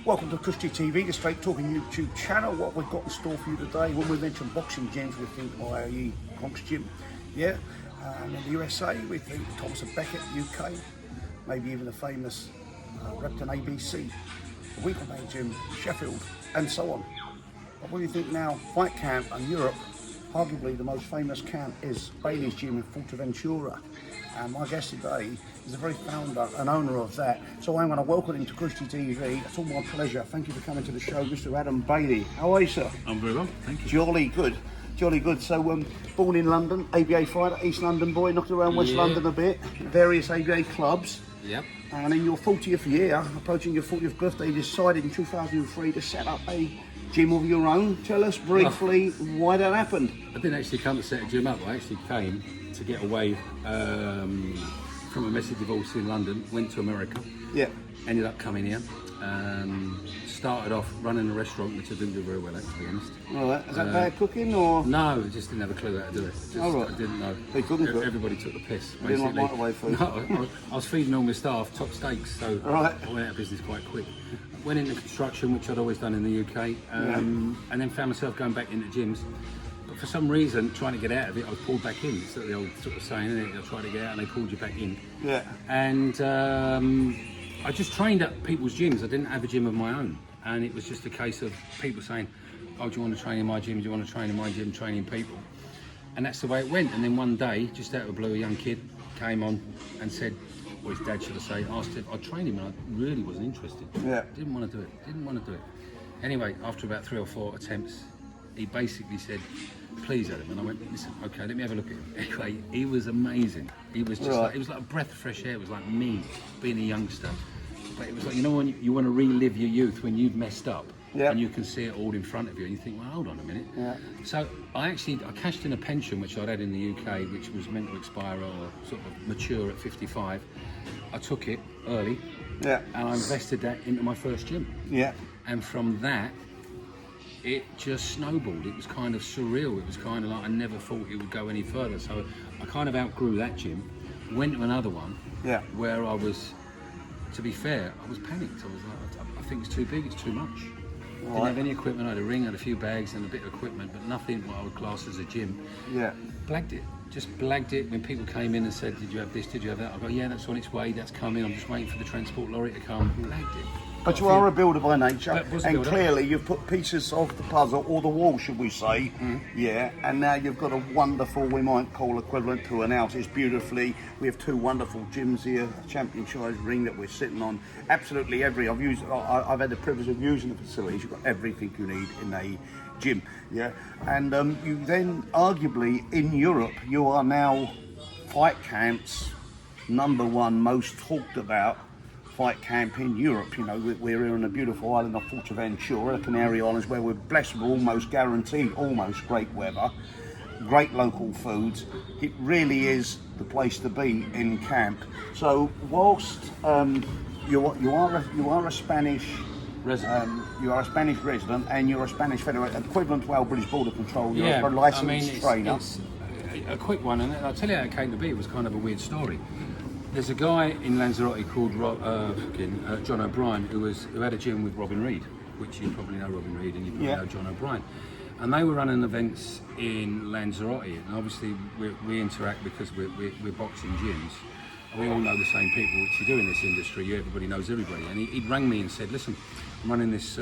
Welcome to Christy TV, the Straight Talking YouTube channel. What we've got in store for you today, when we mention boxing gyms, we think IAE Bronx Gym, yeah. And in the USA, we think Thomas and Beckett, UK, maybe even the famous Repton ABC, the Winkelmann Gym, Sheffield, and so on. But what do you think now? Fight Camp and Europe, arguably the most famous camp is Bailey's Gym in Fuerteventura. And my guest today is the very founder and owner of that. So I'm going to welcome him to Christy TV. It's all my pleasure. Thank you for coming to the show, Mr. Adam Bailey. How are you, sir? I'm very well, thank you. Jolly good. Jolly good. So, born in London, ABA fighter, East London boy, knocked around West London a bit, various ABA clubs. Yep. And in your 40th year, approaching your 40th birthday, you decided in 2003 to set up a gym of your own. Tell us briefly why that happened. I didn't actually come to set a gym up. I actually came to get away from a messy divorce in London. Went to America. Yeah. Ended up coming here. Started off running a restaurant, which I didn't do very well at, to be honest. All right. Is that bad cooking or? No, I just didn't have a clue how to do it. Right. I didn't know. They couldn't cook? Everybody took the piss, You didn't basically. like microwave food? No, I was feeding all my staff top steaks, so Right. I went out of business quite quick. Went into construction, which I'd always done in the UK, and then found myself going back into gyms. But for some reason, trying to get out of it, I was pulled back in. It's the old sort of saying, isn't it? You'll try to get out and they pulled you back in. Yeah. And I just trained at people's gyms. I didn't have a gym of my own. And it was just a case of people saying, oh, do you want to train in my gym? Do you want to train in my gym? Training people. And that's the way it went. And then one day, just out of the blue, a young kid came on and said, or his dad should I say, asked if I'd train him, and I really wasn't interested. Yeah. Didn't want to do it. Anyway, after about 3 or 4 attempts, he basically said, please Adam, and I went, listen, okay, let me have a look at him. Anyway, he was amazing. He was just like, it was like a breath of fresh air. It was like me being a youngster. But it was like, you know, when you want to relive your youth when you've messed up, and you can see it all in front of you, and you think, well, hold on a minute. Yeah. So I cashed in a pension which I'd had in the UK, which was meant to expire or sort of mature at 55. I took it early, and I invested that into my first gym. Yeah. And from that, it just snowballed. It was kind of surreal. It was kind of like I never thought it would go any further. So I kind of outgrew that gym, went to another one, where I was, to be fair, I was panicked. I was like, I think it's too big, it's too much. Didn't have any equipment. I had a ring, I had a few bags and a bit of equipment, but nothing what I would class as a gym. Yeah. Blagged it. Just blagged it. When people came in and said, did you have this, did you have that? I go, yeah, that's on its way, that's coming. I'm just waiting for the transport lorry to come. Blagged it. But you are a builder by nature, Was a and builder. clearly you've put pieces of the puzzle, or the wall, should we say, and now you've got a wonderful, we might call equivalent to an house. It's beautifully, we have 2 wonderful gyms here, a champion size ring that we're sitting on, absolutely I've had the privilege of using the facilities. You've got everything you need in a gym, and you then, arguably, in Europe, you are now Fight Camp's #1 most talked about fight camp in Europe. You know, we're here on the beautiful island of Fuerteventura, the Canary Islands, where we're blessed with almost guaranteed great weather, great local foods. It really is the place to be in camp. So whilst you are a Spanish resident, you are a Spanish resident, and you're a Spanish federal equivalent to our British Border Control. You're a licensed trainer. It's a quick one, and I'll tell you how it came to be. It was kind of a weird story. There's a guy in Lanzarote called John O'Brien who had a gym with Robin Reed, which you probably know Robin Reed and you probably know John O'Brien. And they were running events in Lanzarote, and obviously we interact because we're boxing gyms. We all know the same people, which you do in this industry. Everybody knows everybody. And he rang me and said, listen, I'm running this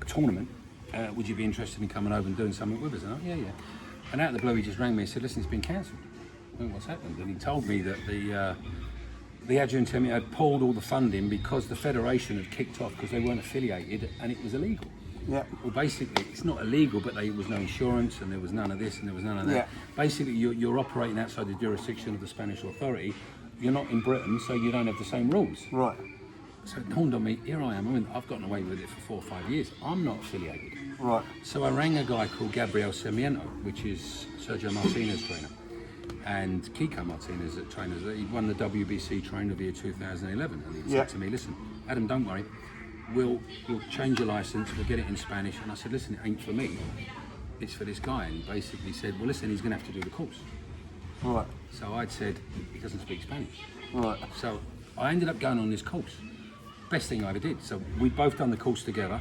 tournament. Would you be interested in coming over and doing something with us? And I yeah. And out of the blue, he just rang me and said, listen, it's been cancelled. What's happened? And he told me that the adjutant had pulled all the funding because the federation had kicked off because they weren't affiliated and it was illegal. Yeah. Well, basically, it's not illegal, but there was no insurance and there was none of this and there was none of that. Yeah. Basically, you're operating outside the jurisdiction of the Spanish authority. You're not in Britain, so you don't have the same rules. Right. So it dawned on me, here I am. I mean, I've gotten away with it for 4 or 5 years. I'm not affiliated. Right. So I rang a guy called Gabriel Sarmiento, which is Sergio Martinez's trainer, and Kiko Martinez at trainers. He won the WBC Trainer of the Year 2011, and he said to me, listen, Adam, don't worry, we'll change your license, we'll get it in Spanish. And I said, listen, it ain't for me, it's for this guy. And he basically said, well, listen, he's going to have to do the course. Right. So I'd said, he doesn't speak Spanish. Right. So I ended up going on this course. best thing I ever did. So we'd both done the course together,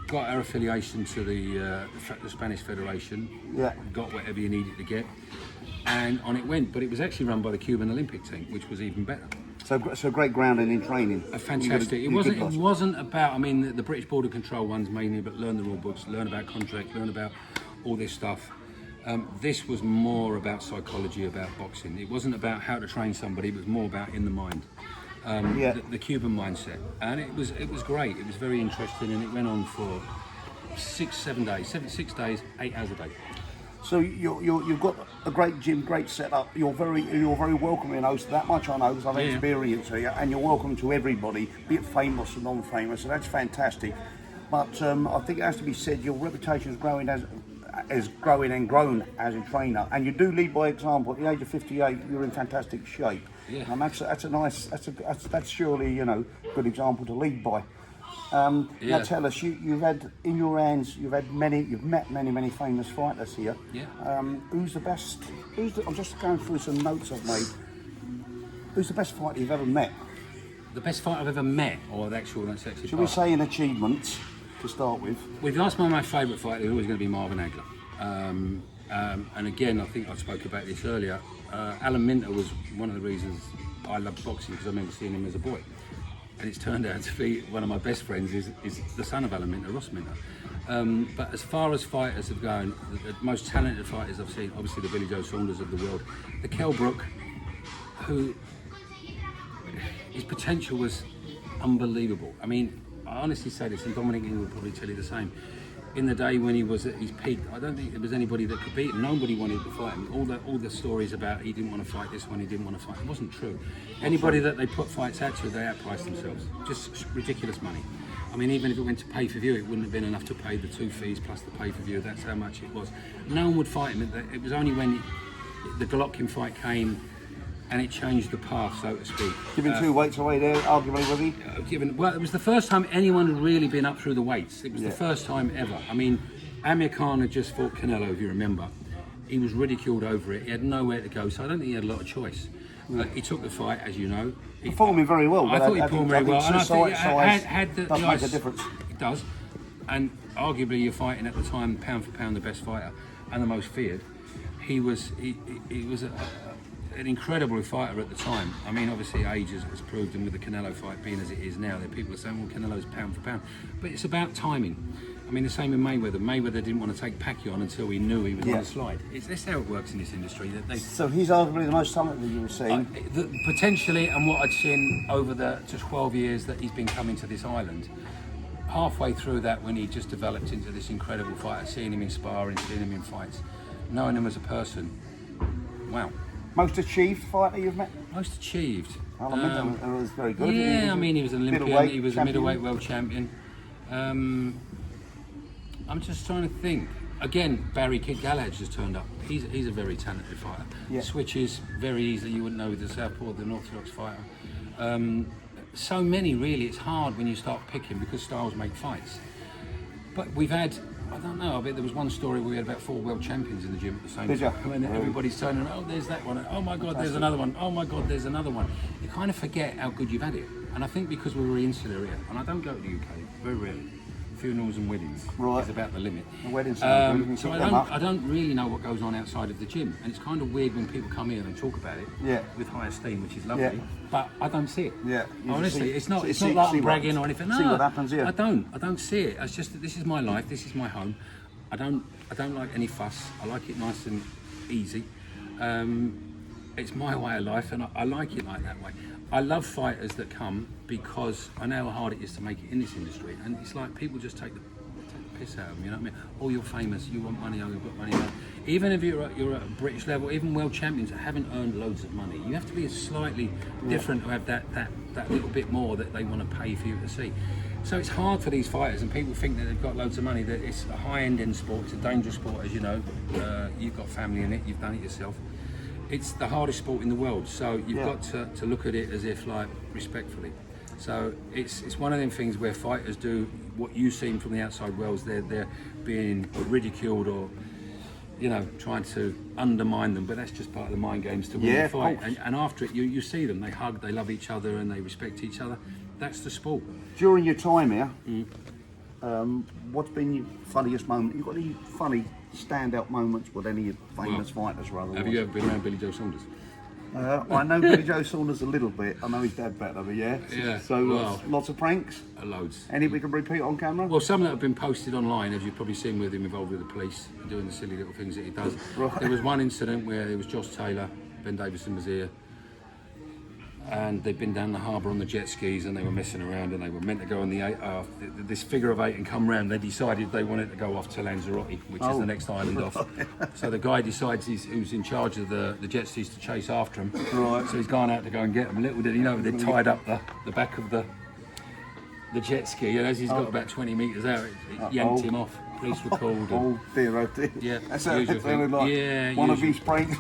got our affiliation to the Spanish Federation, got whatever you needed to get, and on it went. But it was actually run by the Cuban Olympic team, which was even better. So great grounding in training. Fantastic. It wasn't about. I mean, the British Border Control ones mainly, but learn the rule books, learn about contracts, learn about all this stuff. This was more about psychology, about boxing. It wasn't about how to train somebody. It was more about in the mind. The Cuban mindset, and it was great. It was very interesting, and it went on for 6 days, 8 hours a day. So you've got a great gym, great setup. You're very welcoming host. That much I know because I've experienced here, and you're welcome to everybody, be it famous or non-famous. So that's fantastic. But I think it has to be said, your reputation is growing and grown as a trainer, and you do lead by example. At the age of 58, you're in fantastic shape. Yeah. And that's surely a good example to lead by. Now tell us, you've had in your hands, you've met many famous fighters here. Yeah. Who's the best? I'm just going through some notes I've made. Who's the best fighter you've ever met? The best fighter I've ever met, or that's actually. Should we say in achievements to start with? Well, if you ask my favourite fighter, it's always going to be Marvin Hagler. And again, I think I spoke about this earlier. Alan Minter was one of the reasons I loved boxing, because I remember seeing him as a boy. And it's turned out to be one of my best friends is the son of Alan Minter, Ross Minter. But as far as fighters have gone, the most talented fighters I've seen, obviously the Billy Joe Saunders of the world, the Kell Brook, who his potential was unbelievable. I mean, I honestly say this, and Dominic Ingram will probably tell you the same. In the day when he was at his peak, I don't think there was anybody that could beat him. Nobody wanted to fight him. All the stories about he didn't want to fight this one, he didn't want to fight, it wasn't true. Anybody that they put fights out to, they outpriced themselves. Just ridiculous money. I mean, even if it went to pay-per-view, it wouldn't have been enough to pay the 2 fees plus the pay-per-view. That's how much it was. No one would fight him. It was only when the Golovkin fight came and it changed the path, so to speak. Giving 2 weights away there, arguably, was he? Well, it was the first time anyone had really been up through the weights. It was the first time ever. I mean, Amir Khan had just fought Canelo, if you remember. He was ridiculed over it. He had nowhere to go, so I don't think he had a lot of choice. He took the fight, as you know. He performed very well. I thought he performed very well. And I think it does make a difference. It does. And arguably, you're fighting at the time, pound for pound, the best fighter and the most feared. He was an incredible fighter at the time. I mean, obviously age has proved, and with the Canelo fight being as it is now, that people are saying, well, Canelo's pound for pound. But it's about timing. I mean, the same with Mayweather. Mayweather didn't want to take Pacquiao on until he knew he was on the slide. That's how it works in this industry. So he's arguably the most talented you were seeing? Potentially, and what I'd seen over the 12 years that he's been coming to this island, halfway through that, when he just developed into this incredible fighter, seeing him in sparring, seeing him in fights, knowing him as a person, wow. Most achieved fighter you've met? Most achieved. Alan Minter was very good. Yeah, I mean, he was an Olympian. He was a middleweight world champion. I'm just trying to think. Again, Barry Kid Galahad just turned up. He's a very talented fighter. Yeah. Switches very easily. You wouldn't know with the southpaw, the orthodox fighter. So many, really. It's hard when you start picking because styles make fights. But we've had, I don't know, I bet there was one story where we had about 4 world champions in the gym at the same time. And everybody's turning around, oh, there's that one. Oh my God, there's another one. Oh my God, there's another one. You kind of forget how good you've had it. And I think because we're very insular here, and I don't go to the UK, very rarely. Funerals and weddings is about the limit. The weddings so I don't really know what goes on outside of the gym, and it's kind of weird when people come here and talk about it with high esteem, which is lovely. But I don't see it. Honestly, it's not like I'm bragging or anything. No, see what happens here. I don't see it. It's just that this is my life. This is my home. I don't like any fuss. I like it nice and easy. It's my way of life, and I like it like that way. I love fighters that come because I know how hard it is to make it in this industry, and it's like people just take the piss out of them. You know what I mean? Oh, you're famous. You want money. Oh, you've got money. Even if you're at a British level, even world champions that haven't earned loads of money, you have to be slightly different to have that little bit more that they want to pay for you to see. So it's hard for these fighters, and people think that they've got loads of money. That it's a high-end in sport. It's a dangerous sport, as you know. You've got family in it. You've done it yourself. It's the hardest sport in the world, so you've got to look at it as if, like, respectfully. So it's one of them things where fighters do what you see from the outside world. They're being ridiculed or, you know, trying to undermine them, but that's just part of the mind games to win the fight. And after it, you see them. They hug, they love each other, and they respect each other. that's the sport. During your time here, what's been your funniest moment? You got any funny standout moments with any famous fighters or otherwise? Have you ever been around Billy Joe Saunders? I know Billy Joe Saunders a little bit. I know his dad better, but yeah. Yeah. So Well, lots of pranks. Loads. Any we can repeat on camera? Well, some that have been posted online, as you've probably seen with him involved with the police, doing the silly little things that he does. Right. There was one incident where there was Josh Taylor, Ben Davison was here, and they'd been down the harbour on the jet skis and they were messing around and they were meant to go on the this figure of 8 and come round. They decided they wanted to go off to Lanzarote, which is the next island off. So the guy decides who's in charge of the jet skis to chase after him. Right. So he's gone out to go and get them. Little did he know, they tied up the back of the jet ski, and as he's got about 20 metres out, it yanked him off. Police were called. Oh dear, oh dear. Yeah, That's usual that sounded thing. like Yeah, one of usual. his pranks.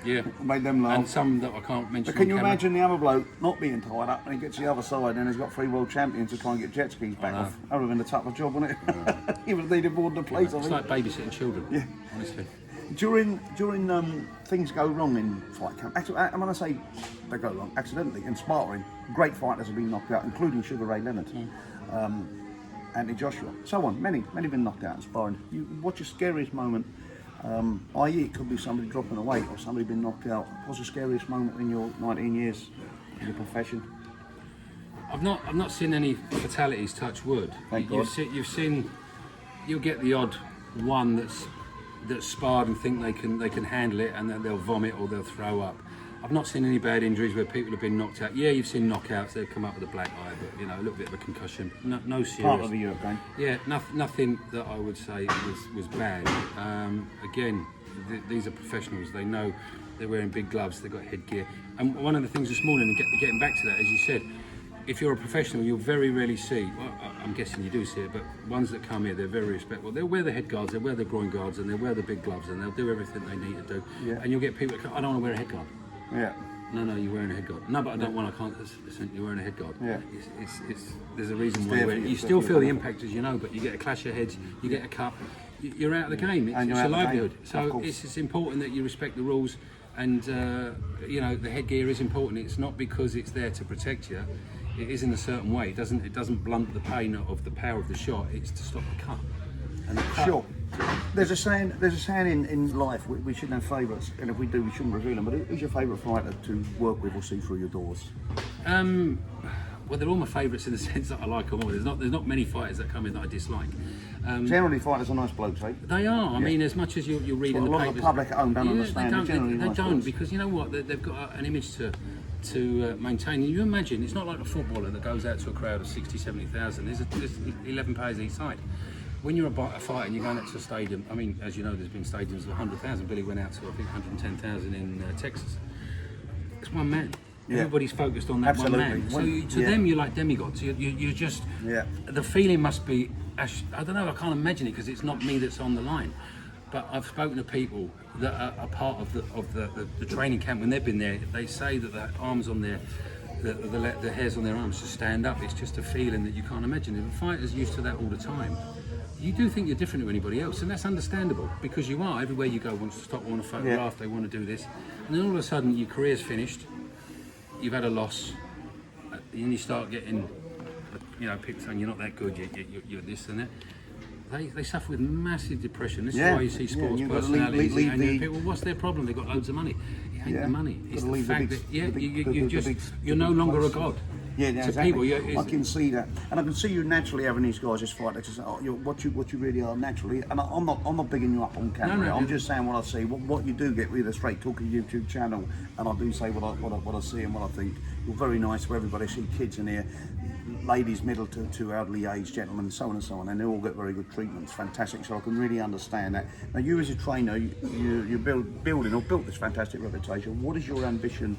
Yeah. Made them laugh. And some that I can't mention. But can on you camera. imagine the other bloke not being tied up and he gets to the other side and he's got 3 world champions to try and get jet skis back off? That would have been a tougher job, wouldn't it? He would have needed more than the police, I It's think. like babysitting children. Yeah. Honestly. During things go wrong in fight camp, actually, and when I say they go wrong, accidentally, in sparring, great fighters have been knocked out, including Sugar Ray Leonard, Anthony Joshua, so on. Many been knocked out in sparring. What's your scariest moment? I.e., it could be somebody dropping a weight or somebody being knocked out. What's the scariest moment in your 19 years in your profession? I've not seen any fatalities. Touch wood. Thank You've God. seen. You'll get the odd one that's sparred and think they can handle it, and then they'll vomit or they'll throw up. I've not seen any bad injuries where people have been knocked out. Yeah, you've seen knockouts. They've come up with a black eye, but a little bit of a concussion. No serious. Part of the Europe game. Yeah, nothing that I would say was bad. Again, these are professionals. They know they're wearing big gloves. They've got headgear. And one of the things this morning, and getting back to that, as you said, if you're a professional, you'll very rarely see, well, I'm guessing you do see it, but ones that come here, they're very respectful. They'll wear the head guards, they'll wear the groin guards, and they'll wear the big gloves, and they'll do everything they need to do. Yeah. And you'll get people that come, I don't want to wear a head guard. Yeah. No, you're wearing a head guard. No, but I don't want. I can't. Listen, you're wearing a head guard. Yeah. It's there's a reason why there you wear for it. you, You it's still there feel for the you. impact, as you know, but you get a clash of heads. You get a cut. You're out of the game. It's, And you're it's a out of the game, livelihood. of So course. it's important that you respect the rules, and the headgear is important. It's not because it's there to protect you. It is in a certain way. It doesn't blunt the pain of the power of the shot. It's to stop the cut. And the cut, Sure. There's a saying in life, we shouldn't have favourites, and if we do, we shouldn't reveal them. But who's your favourite fighter to work with or see through your doors? Well, they're all my favourites in the sense that I like them all. There's not many fighters that come in that I dislike. Generally, fighters are nice blokes, eh? They are. I mean, as much as you read in the A lot papers, of the public at home don't understand. They're generally They nice don't blokes. because you know what? They've got an image to maintain. And you imagine it's not like a footballer that goes out to a crowd of 60, 70,000. There's 11 players each side. When you're a fighter and you're going out to a stadium, I mean, as you know, there's been stadiums of 100,000. Billy went out to, I think, 110,000 in Texas. It's one man. Yeah. Everybody's focused on that Absolutely. one man. So to Yeah. them, you're like demigods. You're just. Yeah. The feeling must be. I don't know. I can't imagine it because it's not me that's on the line. But I've spoken to people that are part of the training camp when they've been there. They say that the arms on their. The hairs on their arms just stand up. It's just a feeling that you can't imagine. If a fighter's used to that all the time, you do think you're different to anybody else, and that's understandable because you are. Everywhere you go, wants to stop, want a photograph, they want to do this, and then all of a sudden your career's finished. You've had a loss, and you start getting, people saying you're not that good. You're this and that. They suffer with massive depression. This is why you see sports you've got to personalities leave and the- people. What's their problem? They've got loads of money. It ain't Yeah. the money. It's Gotta the leave the fact big- that the big- you're no big longer a place. god. Yeah, to exactly. people. I can see that, and I can see you naturally having these guys just fight. Just what you really are naturally. And I'm not bigging you up on camera. No, I'm just saying what I see. What you do get with a straight talking YouTube channel, and I do say what I see and what I think. You're very nice for everybody. I see kids in here, ladies, middle to elderly age, gentlemen, so on and so on, and they all get very good treatments. Fantastic. So I can really understand that. Now, you as a trainer, you built this fantastic reputation. What is your ambition?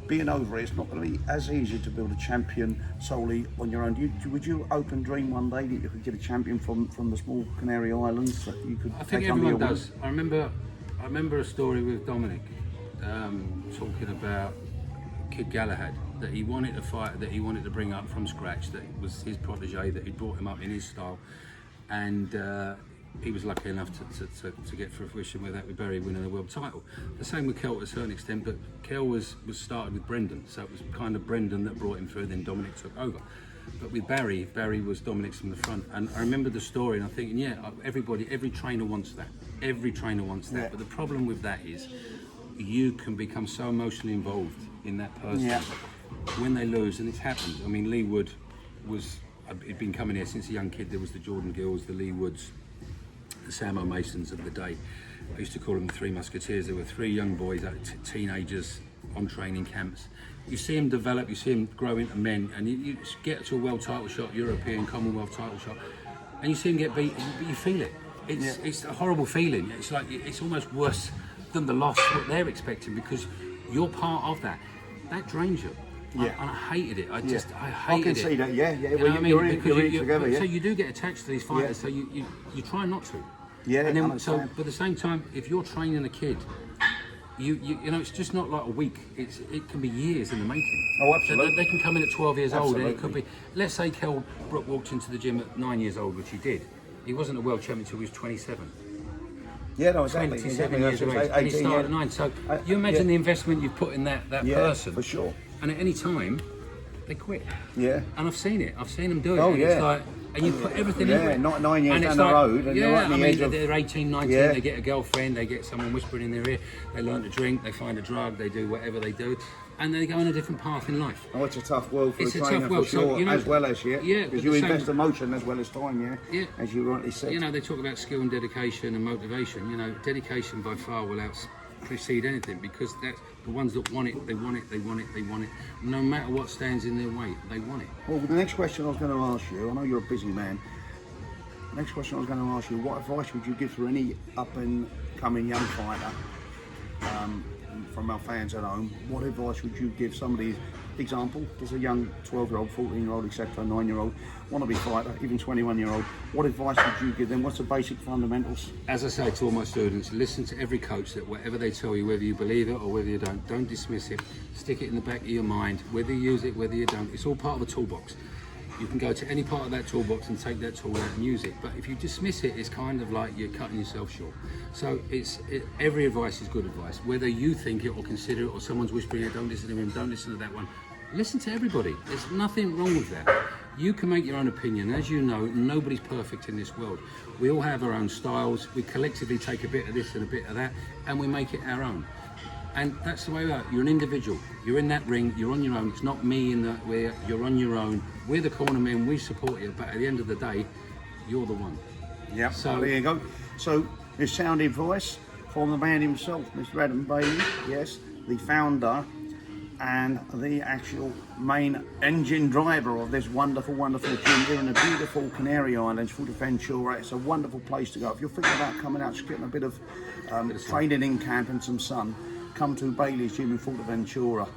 Being over it, it's not going to be as easy to build a champion solely on your own. Would you open dream one day that you could get a champion from the small Canary Islands that you could I think take under everyone your wing? does. I remember a story with Dominic talking about Kid Galahad, that he wanted to fight, that he wanted to bring up from scratch, that it was his protege, that he brought him up in his style, and he was lucky enough to get fruition with that, with Barry winning the world title. The same with Kel to a certain extent, but Kel was started with Brendan, so it was kind of Brendan that brought him through, then Dominic took over. But with Barry was Dominic's from the front, and I remember the story, and I'm thinking, yeah, every trainer wants that. Every trainer wants that. Yeah. But the problem with that is, you can become so emotionally involved in that person when they lose, and it's happened. I mean, Lee Wood he'd been coming here since a young kid. There was the Jordan Gills, the Lee Woods, the Samo Masons of the day. I used to call them the Three Musketeers. There were three young boys, teenagers, on training camps. You see them develop, you see them grow into men, and you get to a world title shot, European, Commonwealth title shot, and you see them get beat, but you feel it. It's a horrible feeling. It's like, it's almost worse than the loss, what they're expecting, because you're part of that. That drains you. Yeah. And I hated it. I hated it. I can see that. Yeah. You know what I mean? You're in it together. Yeah. So you do get attached to these fighters. So you try not to. Yeah. And then, understand. but at the same time, if you're training a kid, you know, it's just not like a week. It can be years in the making. Oh, absolutely. They can come in at 12 years old, and Absolutely. it could be. Let's say Kell Brook walked into the gym at 9 years old, which he did. He wasn't a world champion until he was 27. Yeah, no, exactly. 27 years of age, and he started at 9. So you imagine the investment you've put in that person. For sure. And at any time, they quit. Yeah. And I've seen it. I've seen them do it. Oh, and yeah. It's like, and you put everything into it. Not 9 years And down it's the like, road. And yeah, they're I mean, they're 18, 19, they get a girlfriend, they get someone whispering in their ear, they learn to drink, they find a drug, they do whatever they do, and they go on a different path in life. Oh, it's a tough world for It's a a trainer, tough world. for sure, So, you know, as well as, yeah, because but you the invest same- emotion as well as time, Yeah. as you rightly said. You know, they talk about skill and dedication and motivation. You know, dedication by far will precede anything, because that's the ones that want it, they want it, they want it, they want it. No matter what stands in their way, they want it. Well, the next question I was going to ask you, I know you're a busy man. The next question I was going to ask you, what advice would you give for any up-and-coming young fighter from our fans at home? What advice would you give somebody? Example, there's a young 12-year-old, 14-year-old, etc., 9-year-old, wannabe fighter, even 21-year-old. What advice would you give them? What's the basic fundamentals? As I say to all my students, listen to every coach, that whatever they tell you, whether you believe it or whether you don't dismiss it. Stick it in the back of your mind, whether you use it, whether you don't. It's all part of a toolbox. You can go to any part of that toolbox and take that tool out and use it. But if you dismiss it, it's kind of like you're cutting yourself short. So every advice is good advice. Whether you think it or consider it, or someone's whispering it, don't listen to him, don't listen to that one. Listen to everybody. There's nothing wrong with that. You can make your own opinion. As you know, nobody's perfect in this world. We all have our own styles. We collectively take a bit of this and a bit of that, and we make it our own. And that's the way we are. You're an individual. You're in that ring. You're on your own. It's not me in that where you're on your own. We're the corner men. We support you. But at the end of the day, you're the one. Yeah. So there you go. So this sounding voice from the man himself, Mr. Adam Bailey. Yes, the founder and the actual main engine driver of this wonderful, wonderful gym here in the beautiful Canary Islands, Fuerteventura. It's a wonderful place to go. If you're thinking about coming out, just getting a bit of training in camp and some sun, come to Bailey's Gym in Fuerteventura,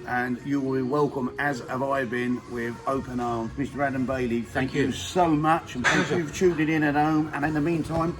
and you will be welcome, as have I been, with open arms. Mr. Adam Bailey, thank you so much, and thank you for tuning in at home. And in the meantime,